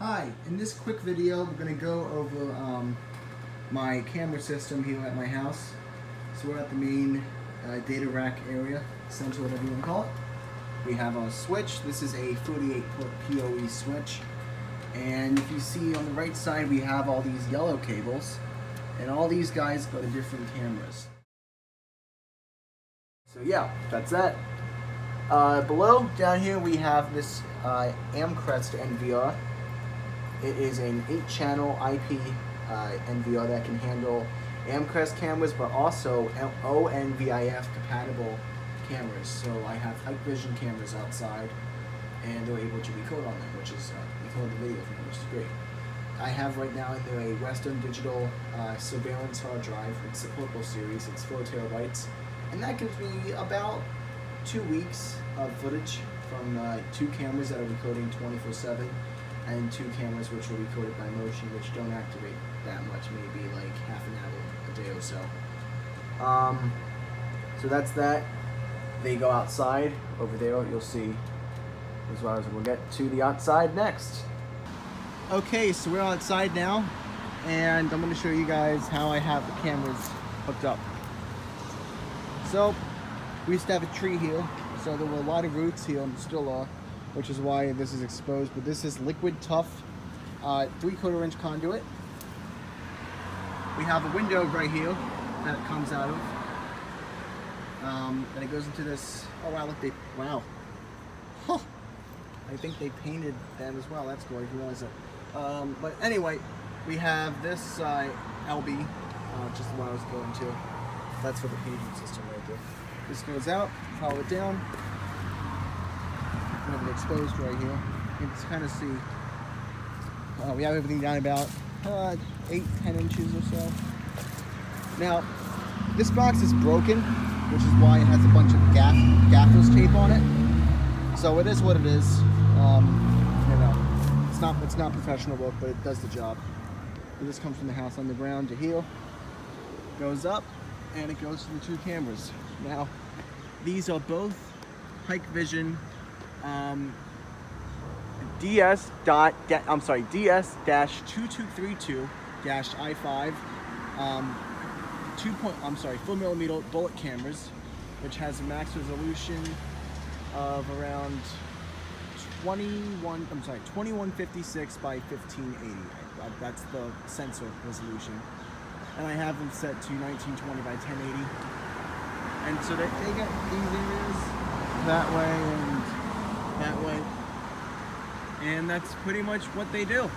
Hi, in this quick video we're going to go over my camera system here at my house. So we're at the main data rack area, center, whatever you want to call it. We have a switch. This is a 48-port PoE switch. And if you see on the right side we have all these yellow cables. And all these guys go to different cameras. So yeah, that's that. Below, down here, we have this Amcrest NVR. It is an 8-channel IP NVR that can handle Amcrest cameras, but also ONVIF compatible cameras. So I have Hikvision cameras outside, and they're able to record on them, which is record the video from them, which is great. I have right now in there a Western Digital surveillance hard drive. It's a Purple series. It's 4 terabytes, and that gives me about 2 weeks of footage from 2 cameras that are recording 24/7. And 2 cameras which are recorded by motion, which don't activate that much, maybe like half an hour a day or so. So that's that. They go outside. Over there you'll see as well as we'll get to the outside next. Okay, so we're outside now, and I'm going to show you guys how I have the cameras hooked up. So we used to have a tree here, so there were a lot of roots here, and still are, which is why this is exposed. But this is liquid tough 3/4 inch conduit. We have a window right here that it comes out of, and it goes into this. Oh wow! Look, wow. Huh. I think they painted them as well. That's cool. If you realize that. But anyway, we have this LB, which is what I was going to. That's for the paging system right there. This goes out. Follow it down. We have it exposed right here. You can kind of see we have everything down about 8-10 inches or so. Now, this box is broken, which is why it has a bunch of gaffer's tape on it. So it is what it is. You know, it's not professional work, but it does the job. This comes from the house underground to here, goes up, and it goes to the 2 cameras. Now, these are both Hikvision DS-2232-I5 4mm bullet cameras, which has a max resolution of around 2156 by 1580. That's the sensor resolution, and I have them set to 1920 by 1080. And so they get these areas that way and that way, and that's pretty much what they do.